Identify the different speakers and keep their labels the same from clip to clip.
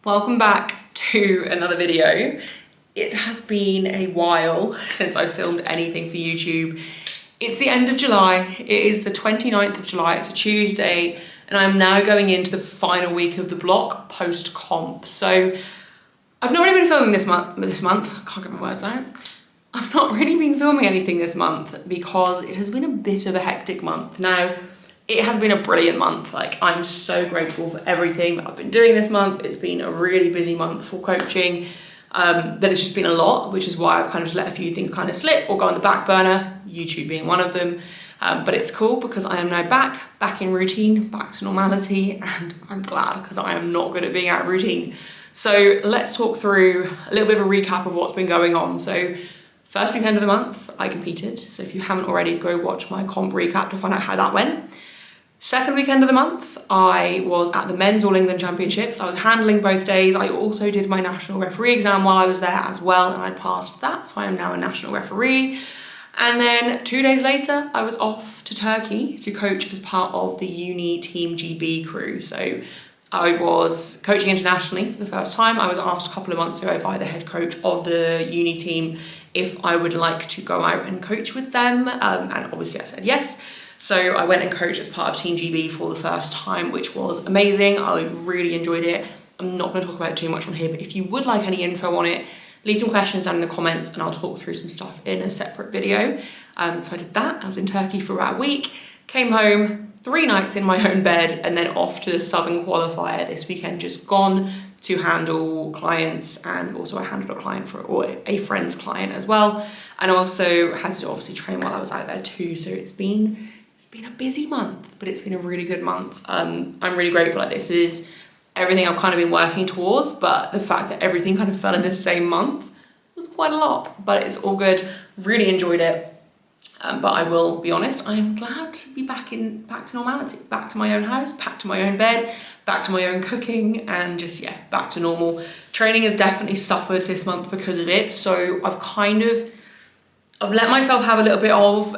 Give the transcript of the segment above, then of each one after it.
Speaker 1: Welcome back to another video. It has been a while since I filmed anything for YouTube. It's the end of July. It is the 29th of July. It's a Tuesday, and I'm now going into the final week of the block post-comp. So I've not really been filming this month. I can't get my words out. I've not really been filming anything this month because it has been a bit of a hectic month. Now, it has been a brilliant month. Like, I'm so grateful for everything that I've been doing this month. It's been a really busy month for coaching, but it's just been a lot, which is why I've kind of just let a few things kind of slip or go on the back burner, YouTube being one of them. But it's cool because I am now back in routine, back to normality, and I'm glad because I am not good at being out of routine. So let's talk through a little bit of a recap of what's been going on. So first weekend of the month, I competed. So if you haven't already, go watch my comp recap to find out how that went. Second weekend of the month, I was at the Men's All England Championships. I was handling both days. I also did my national referee exam while I was there as well, and I passed that, so I am now a national referee. And then 2 days later, I was off to Turkey to coach as part of the uni Team GB crew. So I was coaching internationally for the first time. I was asked a couple of months ago by the head coach of the uni team if I would like to go out and coach with them, and obviously I said yes. So I went and coached as part of Team GB for the first time, which was amazing. I really enjoyed it. I'm not going to talk about it too much on here, but if you would like any info on it, leave some questions down in the comments and I'll talk through some stuff in a separate video. So I did that. I was in Turkey for about a week, came home, 3 nights in my own bed, and then off to the Southern Qualifier this weekend, just gone to handle clients, and also I handled a client or a friend's client as well. And I also had to obviously train while I was out there too. So it's been a busy month, but it's been a really good month. I'm really grateful that this is everything I've kind of been working towards, but the fact that everything kind of fell in the same month was quite a lot, but it's all good. Really enjoyed it. But I will be honest, I am glad to be back to normality, back to my own house, back to my own bed, back to my own cooking, and just, yeah, back to normal. Training has definitely suffered this month because of it. So I've let myself have a little bit of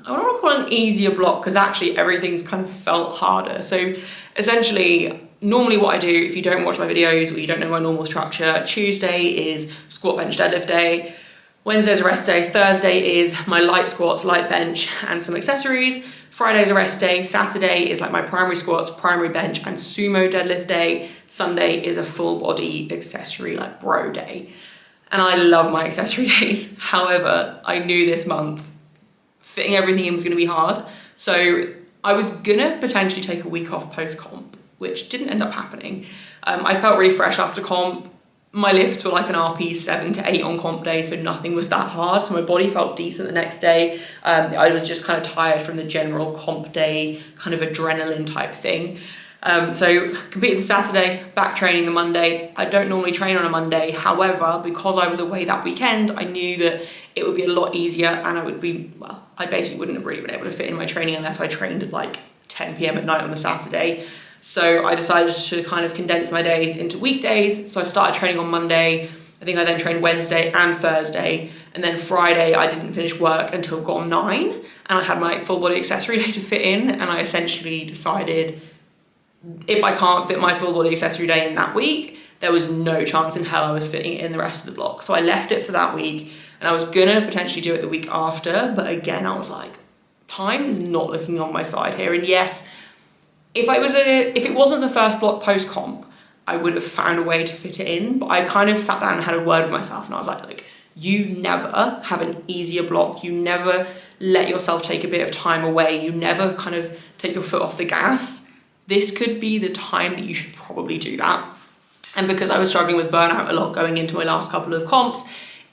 Speaker 1: I don't want to call it an easier block because actually everything's kind of felt harder. So essentially, normally what I do, if you don't watch my videos or you don't know my normal structure, Tuesday is squat, bench, deadlift day. Wednesday's a rest day. Thursday is my light squats, light bench, and some accessories. Friday's a rest day. Saturday is like my primary squats, primary bench, and sumo deadlift day. Sunday is a full body accessory, like bro day. And I love my accessory days. However, I knew this month fitting everything in was gonna be hard. So I was gonna potentially take a week off post-comp, which didn't end up happening. I felt really fresh after comp. My lifts were like an RP 7 to 8 on comp day, so nothing was that hard. So my body felt decent the next day. I was just kind of tired from the general comp day, kind of adrenaline type thing. So competed the Saturday, back training the Monday. I don't normally train on a Monday. However, because I was away that weekend, I knew that it would be a lot easier and I basically wouldn't have really been able to fit in my training unless I trained at like 10 p.m. at night on the Saturday. So I decided to kind of condense my days into weekdays. So I started training on Monday. I think I then trained Wednesday and Thursday. And then Friday, I didn't finish work until gone 9. And I had my full body accessory day to fit in. And I essentially decided if I can't fit my full body accessory day in that week, there was no chance in hell I was fitting it in the rest of the block. So I left it for that week, and I was gonna potentially do it the week after, but again, I was like, time is not looking on my side here. And yes, if it wasn't the first block post-comp, I would have found a way to fit it in, but I kind of sat down and had a word with myself, and I was like, you never have an easier block. You never let yourself take a bit of time away. You never kind of take your foot off the gas. This could be the time that you should probably do that. And because I was struggling with burnout a lot going into my last couple of comps,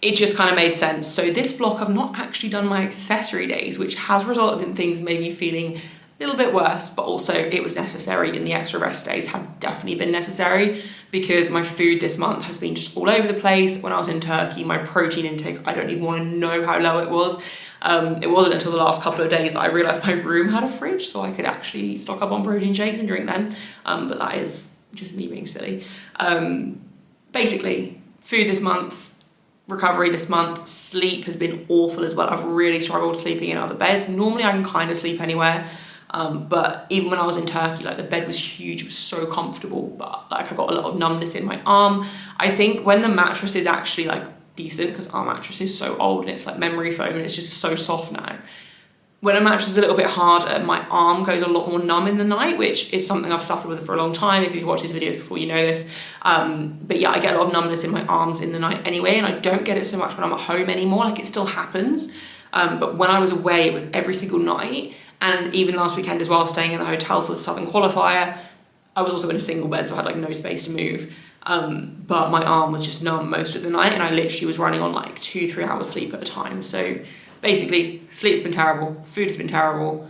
Speaker 1: it just kind of made sense. So this block, I've not actually done my accessory days, which has resulted in things maybe feeling a little bit worse, but also it was necessary, and the extra rest days have definitely been necessary because my food this month has been just all over the place. When I was in Turkey, my protein intake, I don't even want to know how low it was. It wasn't until the last couple of days that I realised my room had a fridge, so I could actually stock up on protein shakes and drink them. But that is just me being silly. Basically, food this month, recovery this month, sleep has been awful as well. I've really struggled sleeping in other beds. Normally I can kind of sleep anywhere. But even when I was in Turkey, like the bed was huge, it was so comfortable, but like I got a lot of numbness in my arm. I think when the mattress is actually like decent, because our mattress is so old and it's like memory foam and it's just so soft now. When a mattress is a little bit harder, my arm goes a lot more numb in the night, which is something I've suffered with for a long time. If you've watched these videos before, you know this. But yeah, I get a lot of numbness in my arms in the night anyway, and I don't get it so much when I'm at home anymore. Like, it still happens. But when I was away, it was every single night. And even last weekend as well, staying in the hotel for the Southern Qualifier, I was also in a single bed, so I had like no space to move. But my arm was just numb most of the night, and I literally was running on like 2-3 hours sleep at a time. So basically, sleep's been terrible, food has been terrible.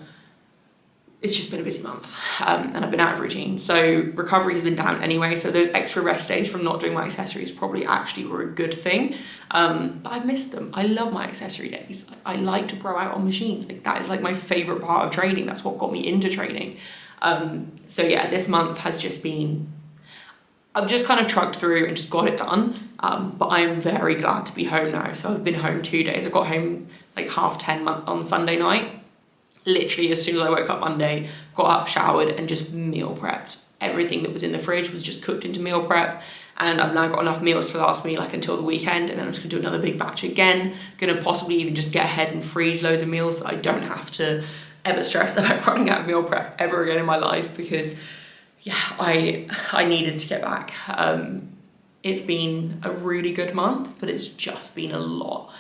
Speaker 1: It's just been a busy month, and I've been out of routine. So recovery has been down anyway, so those extra rest days from not doing my accessories probably actually were a good thing. But I've missed them. I love my accessory days. I like to pro out on machines. Like, that is like my favourite part of training. That's what got me into training. So yeah, this month has just been, I've just kind of trucked through and just got it done. But I'm very glad to be home now. So I've been home 2 days. I got home like 10:30 on Sunday night. Literally as soon as I woke up Monday, got up, showered, and just meal prepped. Everything that was in the fridge was just cooked into meal prep. And I've now got enough meals to last me like until the weekend, and then I'm just gonna do another big batch again. Gonna possibly even just get ahead and freeze loads of meals so I don't have to ever stress about running out of meal prep ever again in my life, because yeah, I needed to get back. It's been a really good month, but it's just been a lot.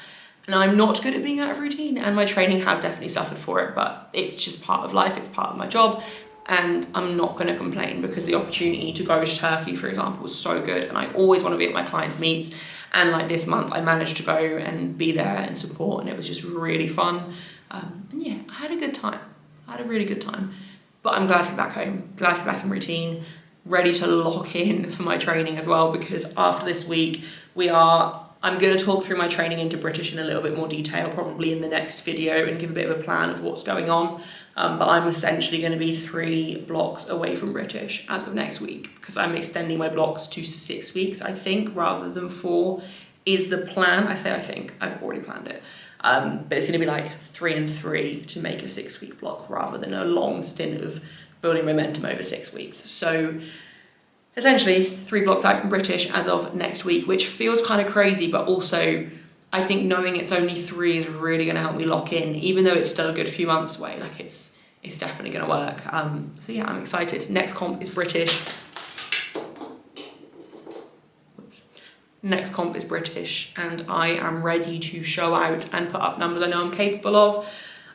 Speaker 1: And I'm not good at being out of routine, and my training has definitely suffered for it, but it's just part of life, it's part of my job, and I'm not going to complain, because the opportunity to go to Turkey, for example, was so good, and I always want to be at my clients' meets, and like this month I managed to go and be there and support, and it was just really fun. And yeah, I had a good time. I had a really good time. But I'm glad to be back home, glad to be back in routine, ready to lock in for my training as well, because after this week I'm going to talk through my training into British in a little bit more detail, probably in the next video, and give a bit of a plan of what's going on. But I'm essentially going to be 3 blocks away from British as of next week, because I'm extending my blocks to 6 weeks, I think, rather than 4 is the plan. I think, I've already planned it. But it's going to be like 3 and 3 to make a 6-week block, rather than a long stint of building momentum over 6 weeks. So essentially 3 blocks out from British as of next week, which feels kind of crazy, but also I think knowing it's only 3 is really going to help me lock in, even though it's still a good few months away. Like, it's definitely going to work. So yeah, I'm excited. Next comp is British. Next comp is British, and I am ready to show out and put up numbers I know I'm capable of.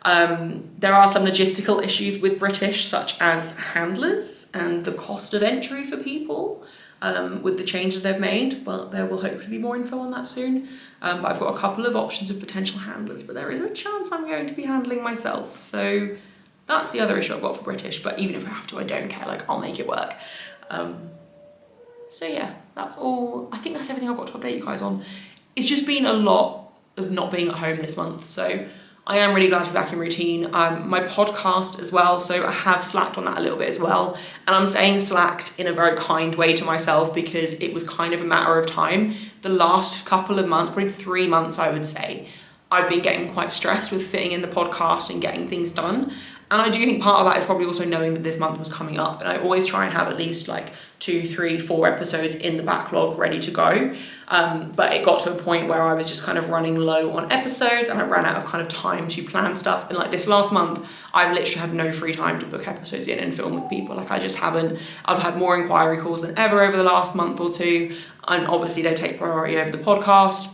Speaker 1: There are some logistical issues with British, such as handlers and the cost of entry for people, with the changes they've made. Well, there will hopefully be more info on that soon. But I've got a couple of options of potential handlers, but there is a chance I'm going to be handling myself. So that's the other issue I've got for British, but even if I have to, I don't care. Like, I'll make it work. So yeah, that's all. I think that's everything I've got to update you guys on. It's just been a lot of not being at home this month, so I am really glad to be back in routine. My podcast as well, so I have slacked on that a little bit as well. And I'm saying slacked in a very kind way to myself, because it was kind of a matter of time. The last couple of months, probably 3 months, I would say, I've been getting quite stressed with fitting in the podcast and getting things done. And I do think part of that is probably also knowing that this month was coming up. And I always try and have at least like 2, 3, 4 episodes in the backlog ready to go. But it got to a point where I was just kind of running low on episodes, and I ran out of kind of time to plan stuff. And like this last month, I've literally had no free time to book episodes in and film with people. Like, I just haven't. I've had more inquiry calls than ever over the last month or 2. And obviously they take priority over the podcast.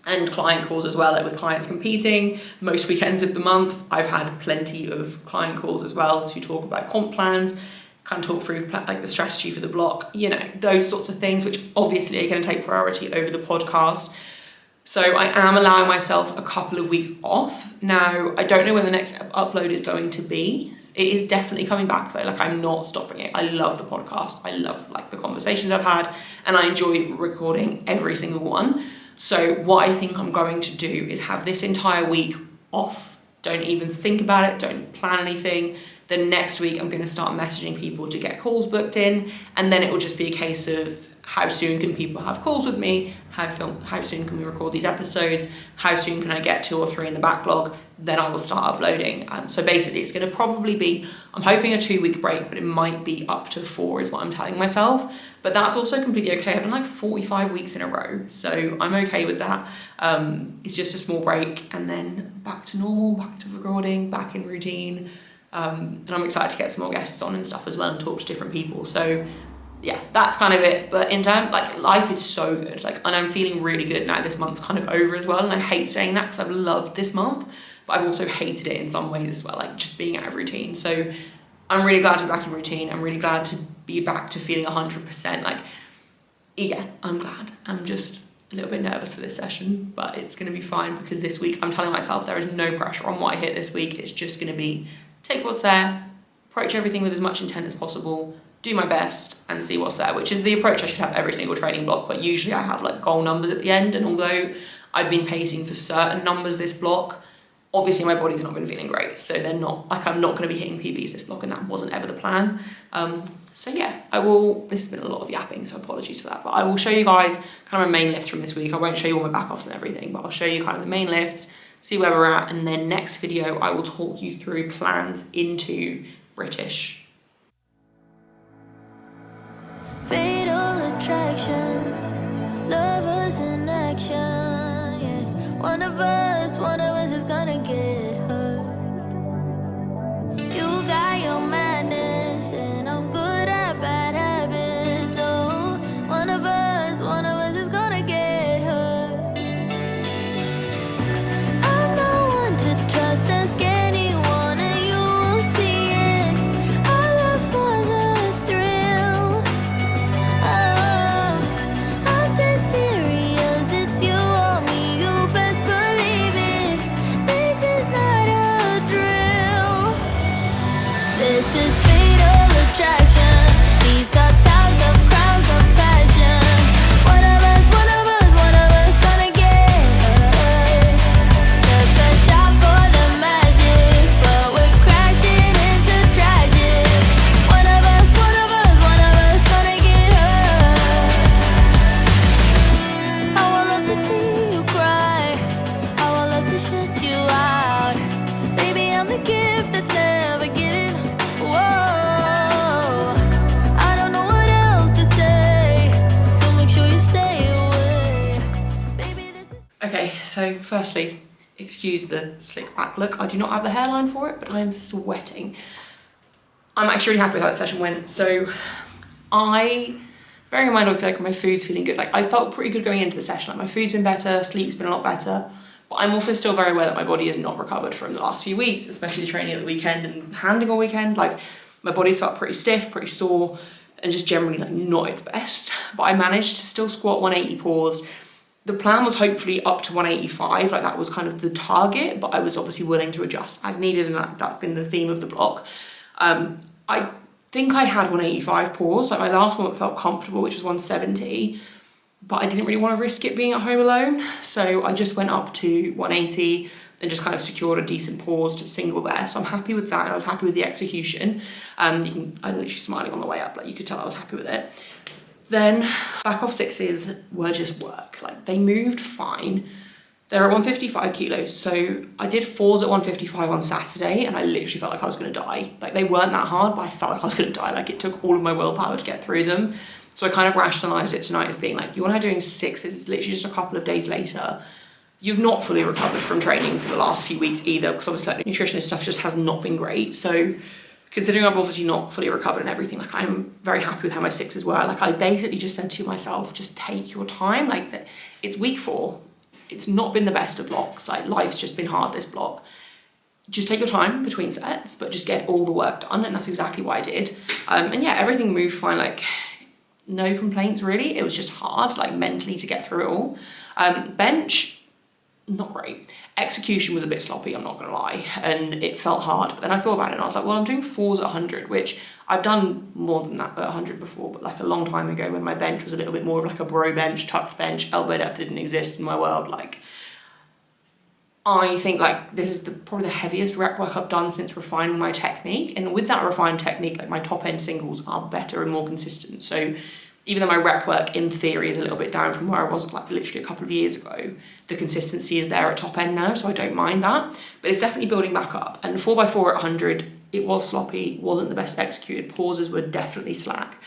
Speaker 1: And client calls as well, like with clients competing most weekends of the month. I've had plenty of client calls as well to talk about comp plans, kind of talk through like the strategy for the block, you know, those sorts of things, which obviously are going to take priority over the podcast. So I am allowing myself a couple of weeks off. Now, I don't know when the next upload is going to be. It is definitely coming back though. Like, I'm not stopping it. I love the podcast. I love like the conversations I've had, and I enjoy recording every single one. So what I think I'm going to do is have this entire week off. Don't even think about it. Don't plan anything. Then next week I'm going to start messaging people to get calls booked in. And then it will just be a case of how soon can people have calls with me, how soon can we record these episodes, how soon can I get 2 or 3 in the backlog, then I will start uploading. So basically it's going to probably be, I'm hoping a 2-week break, but it might be up to 4 is what I'm telling myself, but that's also completely okay. I've done like 45 weeks in a row, so I'm okay with that. It's just a small break and then back to normal, back to recording, back in routine. And I'm excited to get some more guests on and stuff as well and talk to different people. So yeah, that's kind of it. But in terms, like, life is so good, like, and I'm feeling really good now. This month's kind of over as well, and I hate saying that because I've loved this month, but I've also hated it in some ways as well, like just being out of routine. So I'm really glad to be back in routine. I'm really glad to be back to feeling 100%. Like, yeah, I'm glad. I'm just a little bit nervous for this session, but it's going to be fine because this week I'm telling myself there is no pressure on what I hit this week. It's just going to be take what's there, approach everything with as much intent as possible, do my best and see what's there, which is the approach I should have every single training block. But usually I have like goal numbers at the end, and although I've been pacing for certain numbers this block, obviously my body's not been feeling great, so they're not, like, I'm not going to be hitting PBs this block, and that wasn't ever the plan. So yeah, this has been a lot of yapping, so apologies for that, but I will show you guys kind of my main lifts from this week. I won't show you all my back offs and everything, but I'll show you kind of the main lifts, see where we're at, and then next video I will talk you through plans into British.
Speaker 2: Fatal attraction, lovers in action, yeah. One of us is gonna get hurt. You got your madness and I'm good at bad habits. Oh, one of us is gonna get hurt. I'm no one to trust, ask anyone and you will see it. I love for the thrill. I'm dead serious, it's you or me, you best believe it. This is not a drill. This is fatal attraction. These are times of crowds of passion. One of us gonna get hurt. Took a shot for the magic, but we're crashing into tragic. One of us gonna get hurt. How I love to see you cry, how I love to shut you out. Baby, I'm the gift that's never given. Whoa, I don't know what else to say, so make sure you stay away. Baby, this is...
Speaker 1: Okay, so firstly, excuse the slick back look. I do not have the hairline for it, but I am sweating. I'm actually really happy with how the session went. So bearing in mind also like my food's feeling good, like I felt pretty good going into the session. Like my food's been better, sleep's been a lot better, but I'm also still very aware that my body has not recovered from the last few weeks, especially training at the weekend and handling all weekend. Like my body's felt pretty stiff, pretty sore, and just generally like not its best. But I managed to still squat 180 paused. The plan was hopefully up to 185, like that was kind of the target, but I was obviously willing to adjust as needed, and that's been the theme of the block. I think I had 185 pause, like my last one felt comfortable, which was 170, but I didn't really want to risk it being at home alone, so I just went up to 180 and just kind of secured a decent paused single there. So I'm happy with that, and I was happy with the execution. I'm literally smiling on the way up, like you could tell I was happy with it. Then back off sixes were just work, like they moved fine. They're at 155 kilos, so I did 4s at 155 on Saturday, and I literally felt like I was gonna die. Like they weren't that hard, but I felt like I was gonna die. Like it took all of my willpower to get through them. So I kind of rationalized it tonight as being like, you're not doing 6s, it's literally just a couple of days later. You've not fully recovered from training for the last few weeks either, because obviously like, nutrition stuff just has not been great. So considering I've obviously not fully recovered and everything, like I'm very happy with how my 6s were. Like I basically just said to myself, just take your time. Like it's week 4. It's not been the best of blocks. Like life's just been hard this block. Just take your time between sets, but just get all the work done. And that's exactly what I did. And yeah, everything moved fine. Like no complaints really. It was just hard, like mentally to get through it all. Bench, not great. Execution was a bit sloppy, I'm not gonna lie, and it felt hard. But then I thought about it and I was like, well, I'm doing 4s at 100, which I've done more than that at 100 before, but like a long time ago when my bench was a little bit more of like a bro bench, tucked bench, elbow depth didn't exist in my world. Like I think like this is probably the heaviest rep work I've done since refining my technique. And with that refined technique, like my top end singles are better and more consistent. So even though my rep work in theory is a little bit down from where I was like literally a couple of years ago, the consistency is there at top end now, so I don't mind that. But it's definitely building back up. And 4x4 at 100, it was sloppy, wasn't the best executed. Pauses were definitely slack.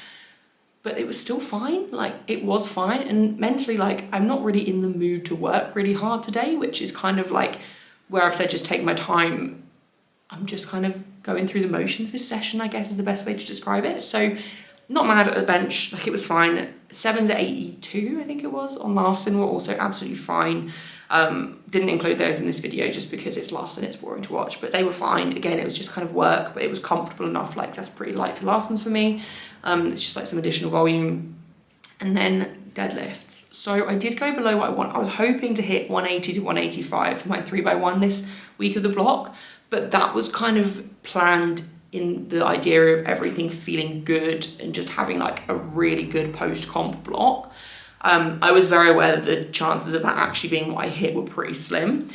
Speaker 1: But it was still fine, like it was fine. And mentally, like I'm not really in the mood to work really hard today, which is kind of like where I've said just take my time. I'm just kind of going through the motions this session, I guess is the best way to describe it. So not mad at the bench, like it was fine. 7s at 82, I think it was, on Larson were also absolutely fine. Didn't include those in this video just because it's Larson, it's boring to watch, but they were fine. Again, it was just kind of work, but it was comfortable enough, like that's pretty light for Larson's for me. It's just like some additional volume. And then deadlifts. So I did go below what I want. I was hoping to hit 180 to 185 for my 3x1 this week of the block, but that was kind of planned in the idea of everything feeling good and just having like a really good post-comp block. I was very aware that the chances of that actually being what I hit were pretty slim,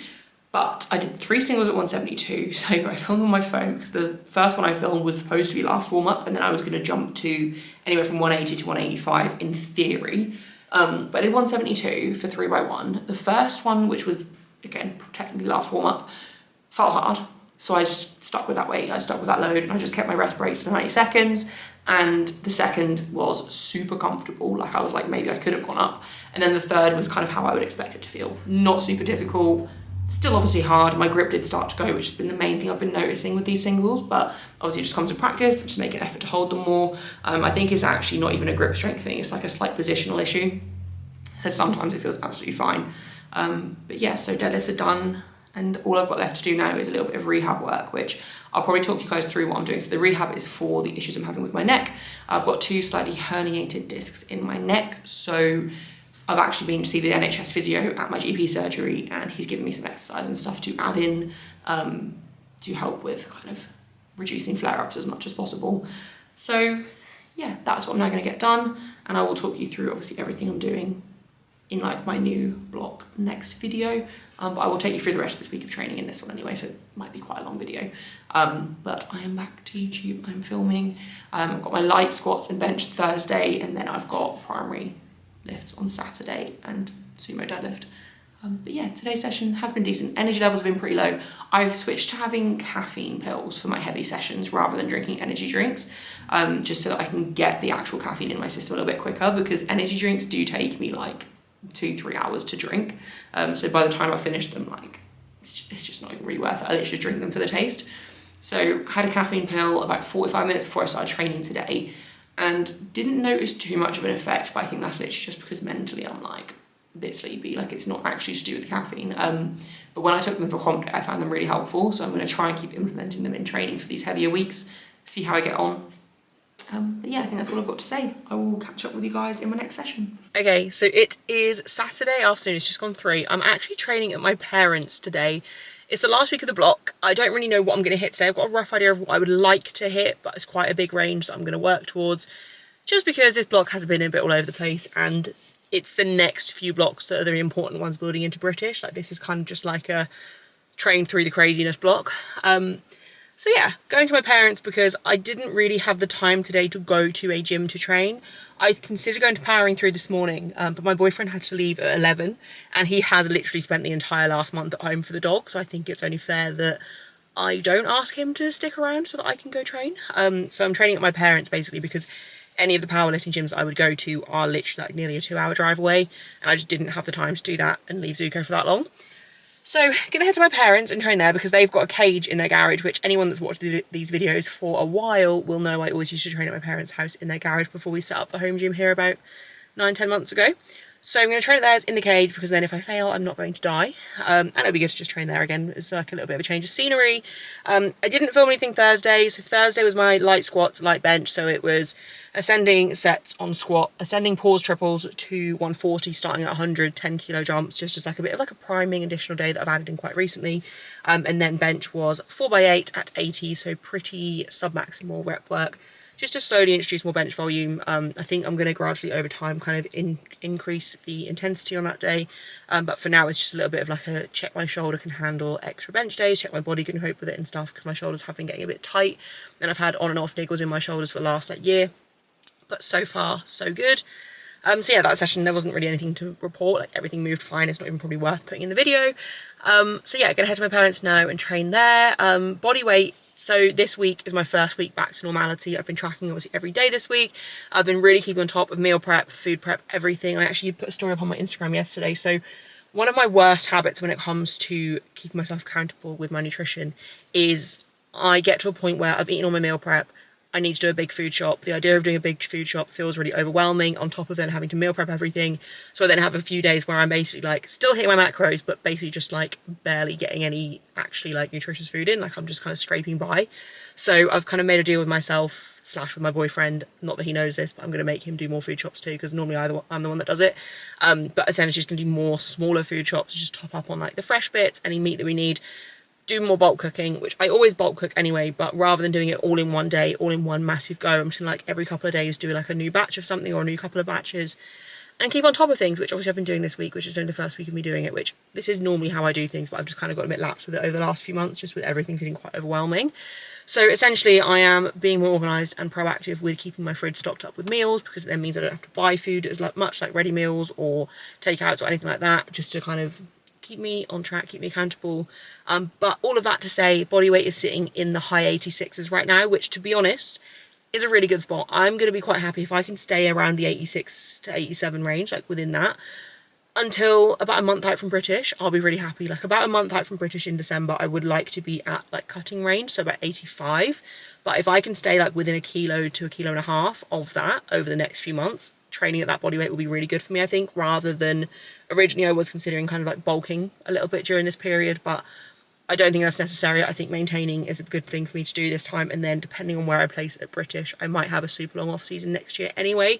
Speaker 1: but I did 3 singles at 172. So I filmed on my phone because the first one I filmed was supposed to be last warm-up, and then I was going to jump to anywhere from 180 to 185 in theory. But I did 172 for 3x1. The first one, which was again technically last warm-up, felt hard. So I stuck with that weight, I stuck with that load, and I just kept my rest breaks to 90 seconds. And the second was super comfortable. Like I was like, maybe I could have gone up. And then the third was kind of how I would expect it to feel. Not super difficult, still obviously hard. My grip did start to go, which has been the main thing I've been noticing with these singles, but obviously it just comes with practice. Just make an effort to hold them more. I think it's actually not even a grip strength thing. It's like a slight positional issue, because sometimes it feels absolutely fine. But yeah, so deadlifts are done. And all I've got left to do now is a little bit of rehab work, which I'll probably talk you guys through what I'm doing. So the rehab is for the issues I'm having with my neck. I've got 2 slightly herniated discs in my neck. So I've actually been to see the NHS physio at my GP surgery, and he's given me some exercise and stuff to add in to help with kind of reducing flare-ups as much as possible. So yeah, that's what I'm now going to get done. And I will talk you through obviously everything I'm doing in like my new block next video, but I will take you through the rest of this week of training in this one anyway, so it might be quite a long video. But I am back to YouTube, I'm filming. I've got my light squats and bench Thursday, and then I've got primary lifts on Saturday and sumo deadlift. But yeah, today's session has been decent. Energy levels have been pretty low. I've switched to having caffeine pills for my heavy sessions rather than drinking energy drinks, just so that I can get the actual caffeine in my system a little bit quicker, because energy drinks do take me like 2-3 hours to drink. So by the time I finish them, like it's just not even really worth it. I literally just drink them for the taste. So I had a caffeine pill about 45 minutes before I started training today, and didn't notice too much of an effect, but I think that's literally just because mentally I'm like a bit sleepy, like it's not actually to do with the caffeine. But when I took them for comp day, I found them really helpful, so I'm going to try and keep implementing them in training for these heavier weeks, see how I get on. But yeah, I think that's all I've got to say. I will catch up with you guys in my next session. Okay, so it is Saturday afternoon, it's just gone 3. I'm actually training at my parents' today. It's the last week of the block. I don't really know what I'm going to hit today. I've got a rough idea of what I would like to hit, but it's quite a big range that I'm going to work towards, just because this block has been a bit all over the place, and it's the next few blocks that are the important ones building into British. Like this is kind of just like a train through the craziness block. So yeah, going to my parents because I didn't really have the time today to go to a gym to train. I considered going to Powering Through this morning, but my boyfriend had to leave at 11, and he has literally spent the entire last month at home for the dog, so I think it's only fair that I don't ask him to stick around so that I can go train. So I'm training at my parents basically because any of the powerlifting gyms that I would go to are literally like nearly a 2-hour drive away, and I just didn't have the time to do that and leave Zuko for that long. So gonna head to my parents and train there because they've got a cage in their garage, which anyone that's watched these videos for a while will know I always used to train at my parents' house in their garage before we set up the home gym here about 9-10 months ago. So I'm going to train it there in the cage because then if I fail, I'm not going to die. And it'll be good to just train there again. It's like a little bit of a change of scenery. I didn't film anything Thursday. So Thursday was my light squats, light bench. So it was ascending sets on squat, ascending pause triples to 140, starting at 100, 10 kilo jumps, just like a bit of like a priming additional day that I've added in quite recently. And then bench was 4x8 at 80. So pretty sub-maximal rep work. Just to slowly introduce more bench volume. I think I'm going to gradually over time kind of increase the intensity on that day. But for now it's just a little bit of like a check my shoulder can handle extra bench days, check my body can cope with it and stuff, because my shoulders have been getting a bit tight and I've had on and off niggles in my shoulders for the last like year. but so far so good. So yeah, that session, there wasn't really anything to report, like everything moved fine. It's not even probably worth putting in the video. So yeah, gonna head to my parents now and train there. Body weight, so this week is my first week back to normality. I've been tracking obviously every day this week. I've been really keeping on top of meal prep, food prep, everything. I actually put a story up on my Instagram yesterday. So one of my worst habits when it comes to keeping myself accountable with my nutrition is I get to a point where I've eaten all my meal prep, I need to do a big food shop. The idea of doing a big food shop feels really overwhelming, on top of then having to meal prep everything. So I then have a few days where I'm basically like still hitting my macros, but basically just like barely getting any actually like nutritious food in. Like I'm just kind of scraping by. So I've kind of made a deal with myself / with my boyfriend. Not that he knows this, but I'm going to make him do more food shops too, because normally I'm the one that does it. But essentially just going to do more smaller food shops, just top up on like the fresh bits, any meat that we need. Do more bulk cooking, which I always bulk cook anyway, but rather than doing it all in one day, all in one massive go, I'm just gonna like every couple of days do like a new batch of something or a new couple of batches and keep on top of things, which obviously I've been doing this week, which is only the first week of me doing it, which this is normally how I do things, but I've just kind of got a bit lax with it over the last few months, just with everything feeling quite overwhelming. So essentially I am being more organised and proactive with keeping my fridge stocked up with meals, because it then means I don't have to buy food as much like ready meals or takeouts or anything like that, just to kind of keep me on track, keep me accountable. But all of that to say, body weight is sitting in the high 86s right now, which to be honest is a really good spot. I'm going to be quite happy if I can stay around the 86 to 87 range, like within that, until about a month out from British. I'll be really happy. Like about a month out from British in December, I would like to be at like cutting range, so about 85. But if I can stay like within a kilo to a kilo and a half of that over the next few months, training at that body weight will be really good for me, I think, rather than originally I was considering kind of like bulking a little bit during this period, but I don't think that's necessary. I think maintaining is a good thing for me to do this time, and then depending on where I place at British, I might have a super long off season next year anyway,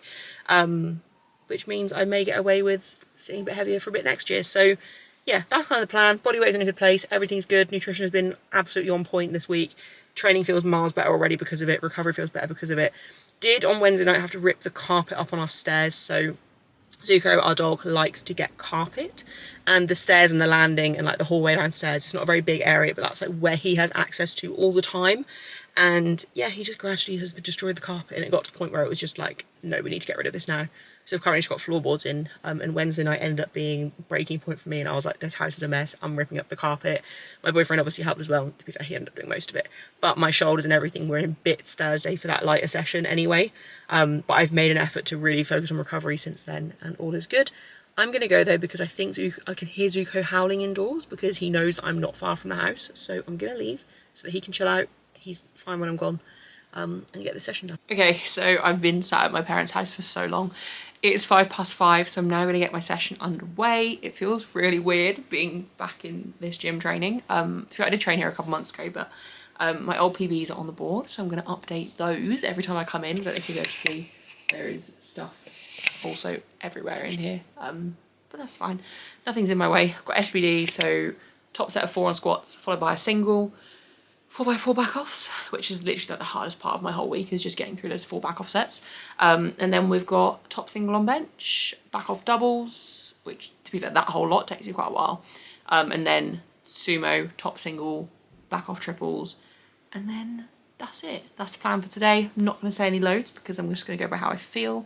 Speaker 1: which means I may get away with sitting a bit heavier for a bit next year. So yeah, that's kind of the plan. Body weight's in a good place, everything's good, nutrition has been absolutely on point this week, training feels miles better already because of it, recovery feels better because of it. Did on Wednesday night have to rip the carpet up on our stairs, so Zuko, our dog, likes to get carpet, and the stairs and the landing and like the hallway downstairs, it's not a very big area, but that's like where he has access to all the time. And yeah, he just gradually has destroyed the carpet, and it got to the point where it was just like, no, we need to get rid of this now. So I've currently just got floorboards in, and Wednesday night ended up being breaking point for me, and I was like, this house is a mess, I'm ripping up the carpet. My boyfriend obviously helped as well, to be fair, he ended up doing most of it, but my shoulders and everything were in bits Thursday for that lighter session anyway. But I've made an effort to really focus on recovery since then, and all is good. I'm going to go though, because I think I can hear Zuko howling indoors, because he knows I'm not far from the house, so I'm going to leave so that he can chill out. He's fine when I'm gone, and get the session done. Okay, so I've been sat at my parents' house for so long. It's 5:05, so I'm now going to get my session underway. It feels really weird being back in this gym training. I did train here a couple months ago, but my old PBs are on the board, so I'm going to update those every time I come in. I don't know if you go to see, there is stuff also everywhere in here, but that's fine. Nothing's in my way. I've got SBD, so top set of 4 on squats, followed by a single 4x4 back-offs, which is literally like the hardest part of my whole week, is just getting through those 4 back-off sets. And then we've got top single on bench, back-off doubles, which to be fair, that whole lot takes me quite a while. And then sumo, top single, back-off triples, and then that's it. That's the plan for today. I'm not going to say any loads because I'm just going to go by how I feel.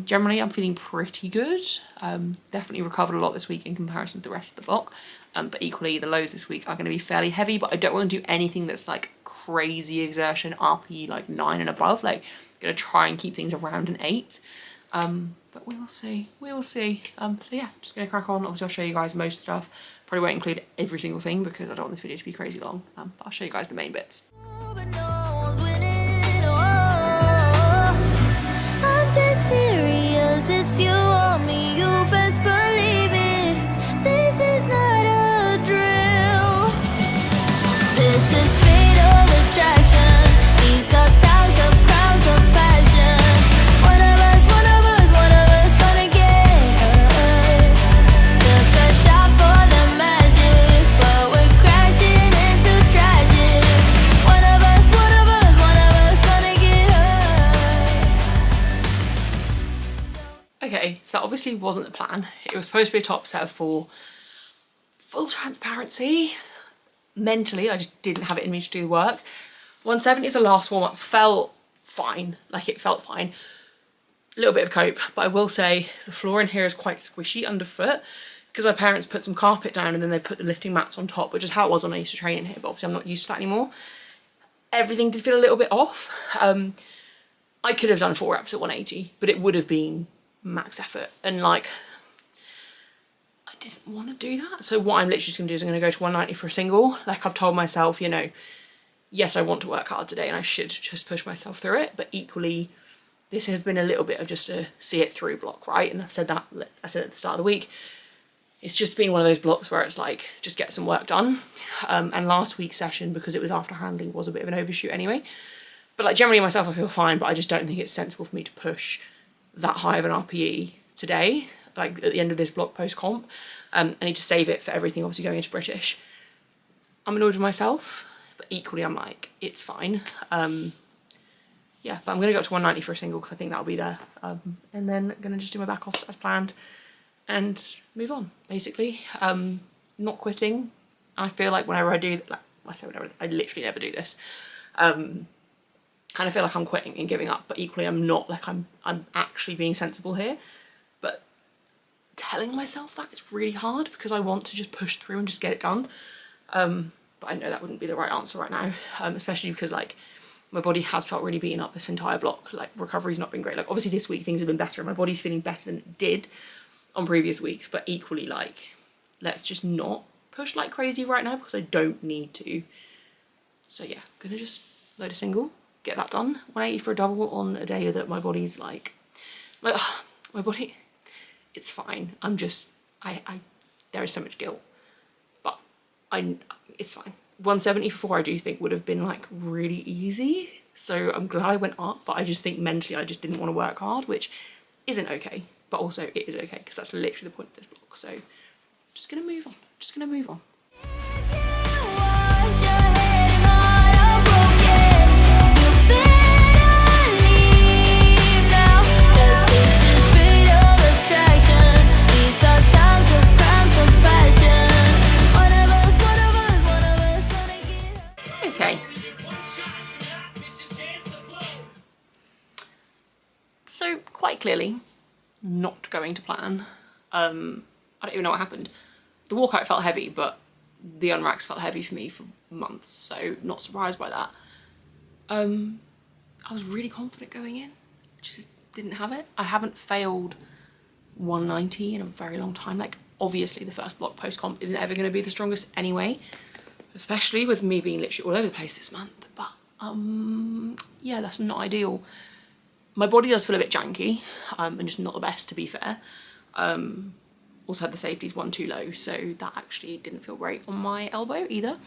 Speaker 1: Generally, I'm feeling pretty good. Definitely recovered a lot this week in comparison to the rest of the block. But equally, the lows this week are going to be fairly heavy, but I don't want to do anything that's like crazy exertion, RP like 9 and above. Like, I'm going to try and keep things around an 8. But we will see. We will see. So yeah, just going to crack on. Obviously, I'll show you guys most stuff. Probably won't include every single thing because I don't want this video to be crazy long. But I'll show you guys the main bits.
Speaker 2: Serious, it's you or me, you best believe it. This is not a drill. This is fatal attraction. These are towers of crowds of passion. One of us gonna get hurt. Took a shot for the magic, but we're crashing into tragic. One of us gonna get hurt.
Speaker 1: Okay, so that obviously wasn't the plan. It was supposed to be a top set of 4. Full transparency. Mentally, I just didn't have it in me to do the work. 170 is the last warm-up. Felt fine. Like, it felt fine. a little bit of cope, but I will say the floor in here is quite squishy underfoot because my parents put some carpet down and then they've put the lifting mats on top, which is how it was when I used to train in here, but obviously I'm not used to that anymore. Everything did feel a little bit off. I could have done 4 reps at 180, but it would have been max effort, and like, I didn't want to do that. So what I'm literally just going to do is I'm going to go to 190 for a single. Like I've told myself, you know, yes, I want to work hard today and I should just push myself through it, but equally, this has been a little bit of just a see it through block, right? And I said at the start of the week, it's just been one of those blocks where it's like, just get some work done. And last week's session, because it was after handling, was a bit of an overshoot anyway. But like generally myself, I feel fine, but I just don't think it's sensible for me to push that high of an RPE today, like at the end of this block post-comp. I need to save it for everything obviously going into British. I'm annoyed with myself, but equally I'm like, it's fine. Yeah, but I'm going to go up to 190 for a single because I think that'll be there. And then going to just do my back offs as planned and move on, basically. Not quitting. I feel like whenever I do, like I say whenever, I literally never do this. Kind of feel like I'm quitting and giving up, but equally I'm not, like I'm actually being sensible here. But telling myself that is really hard because I want to just push through and just get it done. But I know that wouldn't be the right answer right now, especially because like my body has felt really beaten up this entire block. Like recovery's not been great. Like obviously this week things have been better and my body's feeling better than it did on previous weeks, but equally like, let's just not push like crazy right now because I don't need to. So yeah, gonna just load a single, get that done. 180 for a double on a day that my body's like my body, it's fine. I'm just, there is so much guilt, but it's fine. 170 for 4 I do think would have been like really easy. So I'm glad I went up, but I just think mentally I just didn't want to work hard, which isn't okay, but also it is okay because that's literally the point of this block. So just gonna move on, just gonna move on. Okay. So quite clearly, not going to plan. I don't even know what happened. The walkout felt heavy, but the unracks felt heavy for me for months, so not surprised by that. I was really confident going in, just didn't have it. I haven't failed 190 in a very long time. Like obviously the first block post-comp isn't ever going to be the strongest anyway, especially with me being literally all over the place this month, but yeah, that's not ideal. My body does feel a bit janky, and just not the best, to be fair. Also had the safeties one too low, so that actually didn't feel great on my elbow either.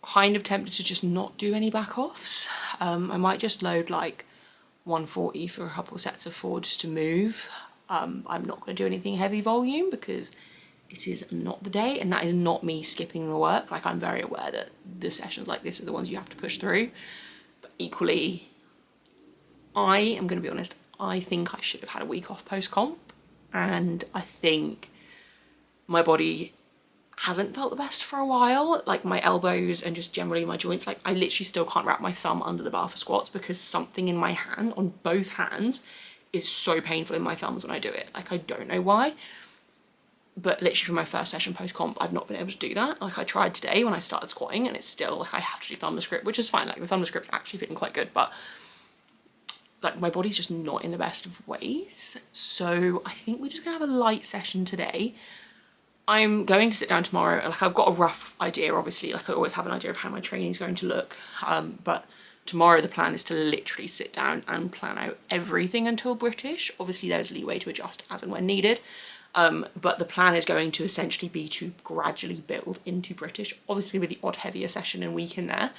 Speaker 1: Kind of tempted to just not do any back offs. I might just load like 140 for a couple sets of 4 just to move. I'm not going to do anything heavy volume because it is not the day, and that is not me skipping the work. Like I'm very aware that the sessions like this are the ones you have to push through, but equally I am going to be honest, I think I should have had a week off post-comp, and I think my body hasn't felt the best for a while. Like my elbows and just generally my joints, like I literally still can't wrap my thumb under the bar for squats because something in my hand, on both hands, is so painful in my thumbs when I do it. Like I don't know why, but literally for my first session post-comp, I've not been able to do that. Like I tried today when I started squatting and it's still like I have to do thumbless grip, which is fine. Like the thumbless grip's actually fitting quite good, but like my body's just not in the best of ways. So I think we're just gonna have a light session today. I'm going to sit down tomorrow. Like I've got a rough idea, obviously, like I always have an idea of how my training is going to look. But tomorrow the plan is to literally sit down and plan out everything until British. Obviously there's leeway to adjust as and when needed. But the plan is going to essentially be to gradually build into British, obviously with the odd heavier session and week in there.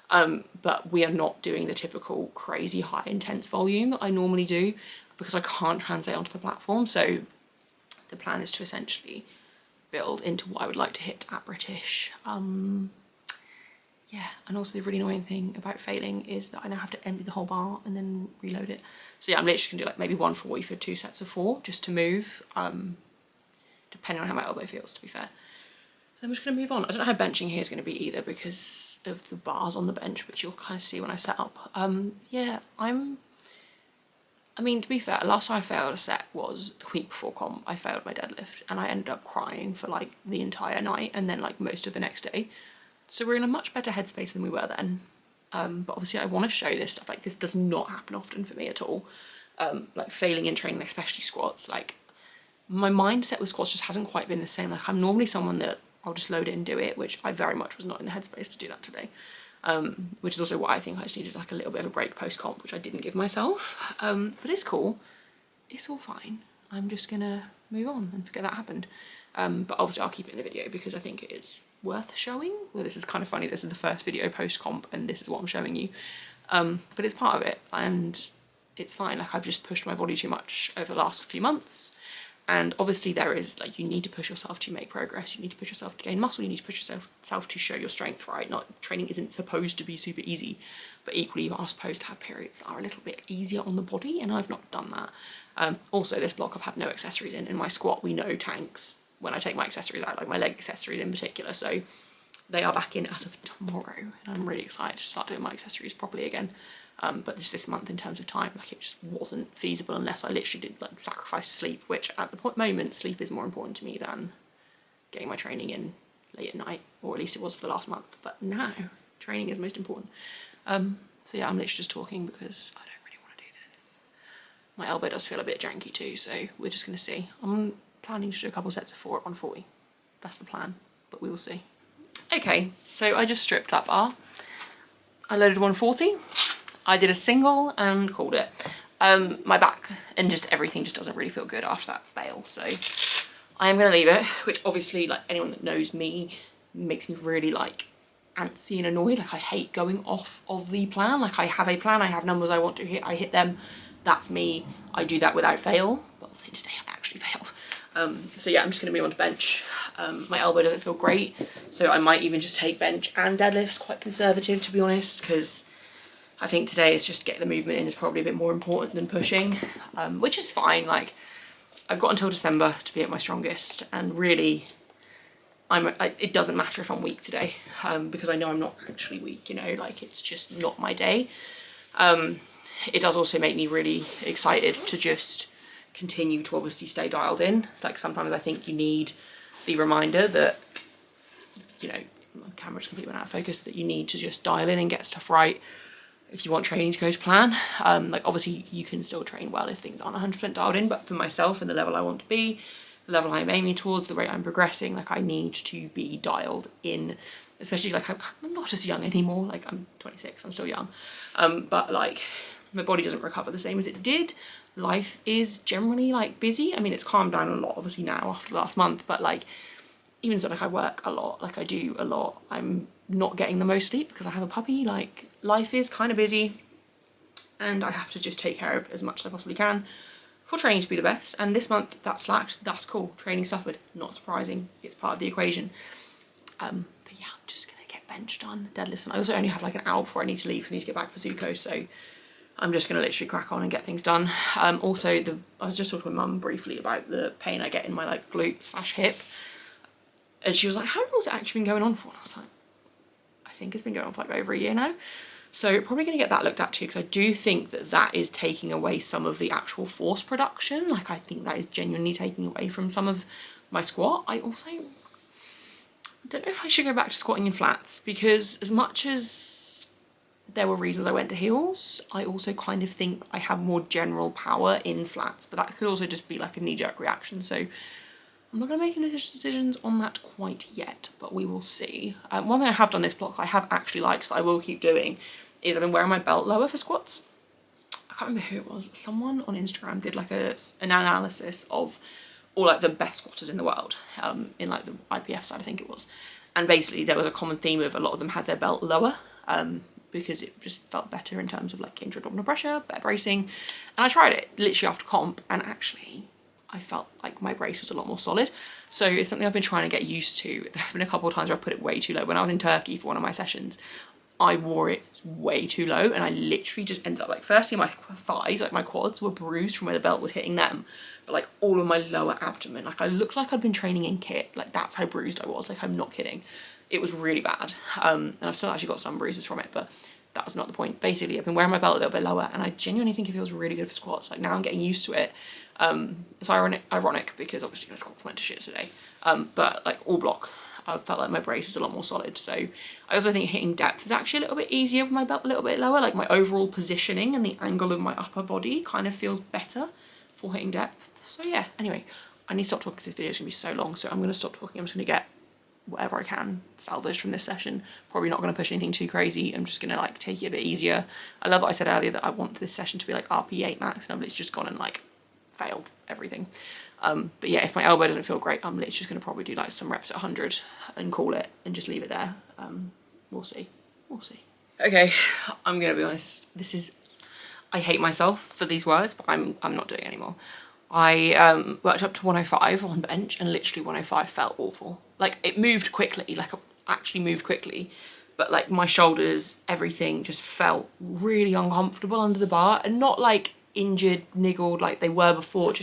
Speaker 1: But we are not doing the typical crazy high intense volume that I normally do because I can't translate onto the platform. So the plan is to essentially build into what I would like to hit at British. Yeah, and also the really annoying thing about failing is that I now have to empty the whole bar and then reload it. So yeah, I'm literally gonna do like maybe 140 for 2 sets of 4 just to move, depending on how my elbow feels, to be fair. Then we're just gonna move on. I don't know how benching here is gonna be either because of the bars on the bench, which you'll kind of see when I set up. Yeah, I'm I mean, to be fair, last time I failed a set was the week before comp. I failed my deadlift and I ended up crying for like the entire night and then like most of the next day. So we're in a much better headspace than we were then. But obviously I want to show this stuff. Like, this does not happen often for me at all. Like failing in training, especially squats, like my mindset with squats just hasn't quite been the same. Like, I'm normally someone that I'll just load it and do it, which I very much was not in the headspace to do that today. Which is also why I think I just needed like a little bit of a break post-comp, which I didn't give myself. But it's cool. It's all fine. I'm just gonna move on and forget that happened. But obviously I'll keep it in the video because I think it is worth showing. Well, this is kind of funny. This is the first video post-comp and this is what I'm showing you. But it's part of it and it's fine. Like, I've just pushed my body too much over the last few months. And obviously there is, like, you need to push yourself to make progress. You need to push yourself to gain muscle. You need to push yourself to show your strength, right? Not, training isn't supposed to be super easy, but equally you are supposed to have periods that are a little bit easier on the body, and I've not done that. Also, this block I've had no accessories in. In my squat, we know tanks when I take my accessories out, like my leg accessories in particular. So they are back in as of tomorrow, and I'm really excited to start doing my accessories properly again. But just this month in terms of time, like, it just wasn't feasible unless I literally did like sacrifice sleep, which at the moment sleep is more important to me than getting my training in late at night, or at least it was for the last month. But now training is most important. So yeah, I'm literally just talking because I don't really want to do this. My elbow does feel a bit janky too, so we're just going to see. I'm planning to do a couple sets of 4 at 140. That's the plan, but we will see. Okay, so I just stripped that bar. I loaded 140. I did a single and called it. My back and just everything just doesn't really feel good after that fail, so I am going to leave it, which obviously, like, anyone that knows me makes me really like antsy and annoyed. Like, I hate going off of the plan. Like, I have a plan, I have numbers I want to hit, I hit them. That's me. I do that without fail. But obviously today I actually failed. So yeah, I'm just going to move on to bench. My elbow doesn't feel great, so I might even just take bench and deadlifts, quite conservative to be honest, because I think today is just get the movement in is probably a bit more important than pushing, which is fine. Like, I've got until December to be at my strongest, and really it doesn't matter if I'm weak today, because I know I'm not actually weak, you know, like, it's just not my day. It does also make me really excited to just continue to obviously stay dialed in. Like, sometimes I think you need the reminder that, you know, my camera just completely went out of focus, that you need to just dial in and get stuff right if you want training to go to plan. Like, obviously you can still train well if things aren't 100% dialed in, but for myself and the level I want to be, the level I'm aiming towards, the rate I'm progressing, like, I need to be dialed in, especially, like, I'm not as young anymore. Like, I'm 26, I'm still young, but like, my body doesn't recover the same as it did. Life is generally like busy. I mean, it's calmed down a lot obviously now after the last month, but like, even so, like, I work a lot, like, I do a lot. I'm not getting the most sleep because I have a puppy. Like, life is kind of busy and I have to just take care of as much as I possibly can for training to be the best. And this month that slacked. That's cool. Training suffered. Not surprising. It's part of the equation. But yeah, I'm just gonna get bench done, deadlifts, and I also only have like an hour before I need to leave, so I need to get back for Zuko, so I'm just gonna literally crack on and get things done. Also, I was just talking to my mum briefly about the pain I get in my like glute / hip, and she was like, how long has it actually been going on for? And I was like, I think it's been going on for like over a year now. So probably going to get that looked at too, because I do think that that is taking away some of the actual force production. Like, I think that is genuinely taking away from some of my squat. I also don't know if I should go back to squatting in flats, because as much as there were reasons I went to heels, I also kind of think I have more general power in flats, but that could also just be like a knee-jerk reaction. So I'm not going to make any decisions on that quite yet, but we will see. One thing I have done this block I have actually liked that I will keep doing is I've been wearing my belt lower for squats. I can't remember who it was. Someone on Instagram did like an analysis of all like the best squatters in the world, in like the IPF side I think it was. And basically there was a common theme of a lot of them had their belt lower, because it just felt better in terms of like intra-abdominal pressure, better bracing. And I tried it literally after comp, and actually I felt like my brace was a lot more solid. So it's something I've been trying to get used to. There have been a couple of times where I put it way too low. When I was in Turkey for one of my sessions, I wore it way too low, and I literally just ended up like, firstly my thighs, like my quads were bruised from where the belt was hitting them, but like all of my lower abdomen, like I looked like I'd been training in kit. Like, that's how bruised I was. Like, I'm not kidding. It was really bad. And I've still actually got some bruises from it, but that was not the point. Basically, I've been wearing my belt a little bit lower, and I genuinely think it feels really good for squats. Like, now I'm getting used to it. It's ironic because obviously my squats went to shit today. But like all block, I felt like my brace is a lot more solid. So I also think hitting depth is actually a little bit easier with my belt a little bit lower. Like, my overall positioning and the angle of my upper body kind of feels better for hitting depth. So yeah, anyway, I need to stop talking because this video is going to be so long. So I'm going to stop talking. I'm just going to get whatever I can salvaged from this session. Probably not going to push anything too crazy. I'm just going to like take it a bit easier. I love that I said earlier that I want this session to be like RP8 max, and I've literally just gone and like failed everything. But yeah, if my elbow doesn't feel great, I'm literally just going to probably do like some reps at 100 and call it and just leave it there. We'll see. Okay, I'm going to be honest. I hate myself for these words, but I'm not doing it anymore. I worked up to 105 on bench, and literally 105 felt awful. Like, it moved quickly, like actually moved quickly, but like my shoulders, everything just felt really uncomfortable under the bar, and not like injured, niggled like they were before, they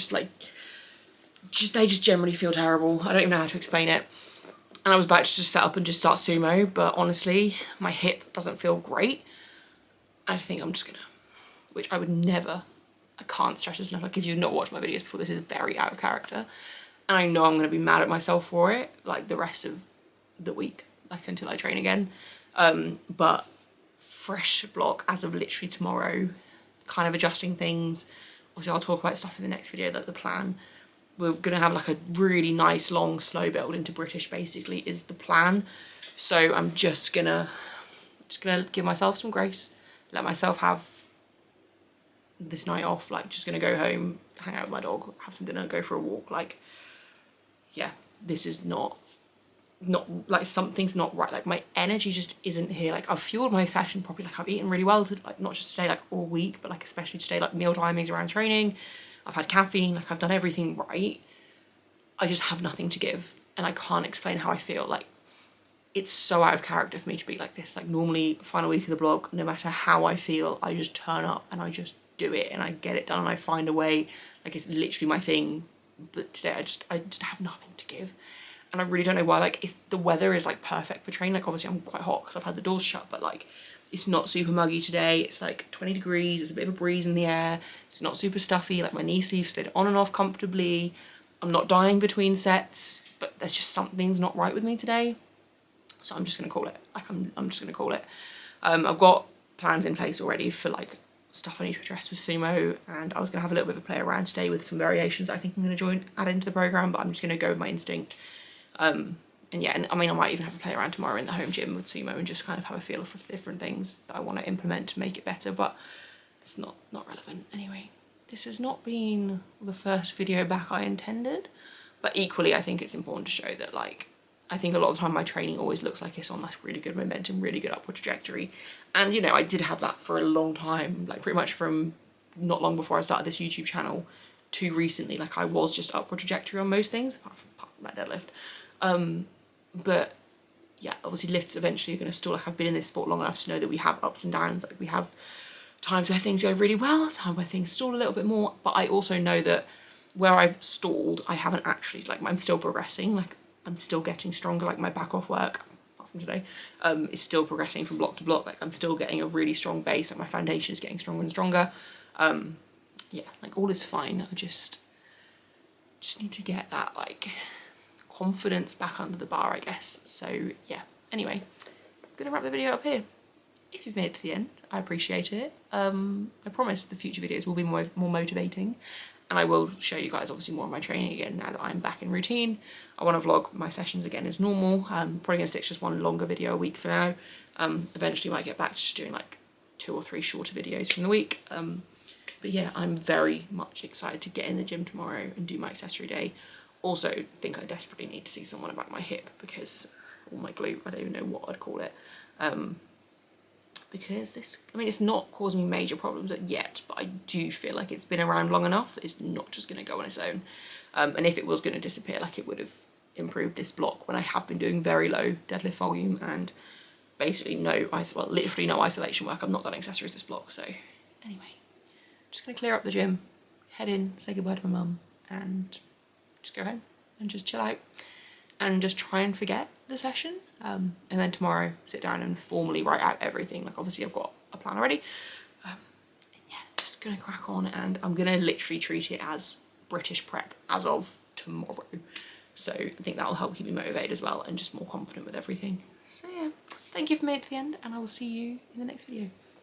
Speaker 1: just generally feel terrible. I don't even know how to explain it. And I was about to just set up and just start sumo, but honestly, my hip doesn't feel great. I think I'm just gonna, which I would never, I can't stress this enough. Like, if you've not watched my videos before, this is very out of character. And I know I'm gonna be mad at myself for it, like the rest of the week, like until I train again. But fresh block as of literally tomorrow, kind of adjusting things. Obviously, I'll talk about stuff in the next video, like the plan. We're gonna have like a really nice, long, slow build into British, basically, is the plan. So I'm just gonna give myself some grace, let myself have this night off, like just gonna go home, hang out with my dog, have some dinner, go for a walk. Like, yeah, this is not like, something's not right. Like, my energy just isn't here. Like, I've fueled my session properly. Like, I've eaten really well, like not just today, like all week, but like especially today, like meal timings around training. I've had caffeine, like I've done everything right. I just have nothing to give, and I can't explain how I feel. Like, it's so out of character for me to be like this. Like, normally final week of the blog, no matter how I feel, I just turn up and I just do it and I get it done and I find a way. Like, it's literally my thing. But today I just have nothing to give, and I really don't know why. Like, if the weather is like perfect for training, like obviously I'm quite hot because I've had the doors shut, but like, it's not super muggy today. It's like 20 degrees, there's a bit of a breeze in the air. It's not super stuffy. Like, my knee sleeves slid on and off comfortably. I'm not dying between sets, but there's just something's not right with me today. So I'm just gonna call it. Like, I'm just gonna call it. I've got plans in place already for like stuff I need to address with sumo, and I was gonna have a little bit of a play around today with some variations that I think I'm gonna add into the program, but I'm just gonna go with my instinct. And yeah, and I mean, I might even have a play around tomorrow in the home gym with sumo and just kind of have a feel for different things that I want to implement to make it better, but it's not relevant. Anyway, this has not been the first video back I intended, but equally I think it's important to show that, like, I think a lot of the time my training always looks like it's on this really good momentum, really good upward trajectory. And, you know, I did have that for a long time, like pretty much from not long before I started this YouTube channel to recently. Like, I was just upward trajectory on most things, apart from that deadlift. But yeah, obviously lifts eventually are going to stall. Like, I've been in this sport long enough to know that we have ups and downs. Like, we have times where things go really well, times where things stall a little bit more. But I also know that where I've stalled, I haven't actually, like, I'm still progressing. Like, I'm still getting stronger. Like, my back off work, apart from today, is still progressing from block to block. Like, I'm still getting a really strong base. Like, my foundation is getting stronger and stronger. Yeah, like, all is fine. I just need to get that, like, confidence back under the bar, I guess. So yeah, anyway, I'm gonna wrap the video up here. If you've made it to the end, I appreciate it. I promise the future videos will be more motivating, and I will show you guys obviously more of my training again now that I'm back in routine. I want to vlog my sessions again as normal. I'm probably gonna stick to just one longer video a week for now. Eventually might get back to just doing like 2 or 3 shorter videos from the week. But yeah, I'm very much excited to get in the gym tomorrow and do my accessory day. Also think I desperately need to see someone about my hip, because, or my glute, I don't even know what I'd call it. Because this, I mean, it's not causing me major problems yet, but I do feel like it's been around long enough. It's not just going to go on its own. And if it was going to disappear, like, it would have improved this block when I have been doing very low deadlift volume and basically literally no isolation work. I've not done accessories this block. So anyway, just going to clear up the gym, head in, say goodbye to my mum, and just go home and just chill out and just try and forget the session. And then tomorrow sit down and formally write out everything. Like, obviously I've got a plan already. Yeah, just gonna crack on, and I'm gonna literally treat it as British prep as of tomorrow. So I think that'll help keep me motivated as well and just more confident with everything. So yeah, thank you for making it to the end, and I will see you in the next video.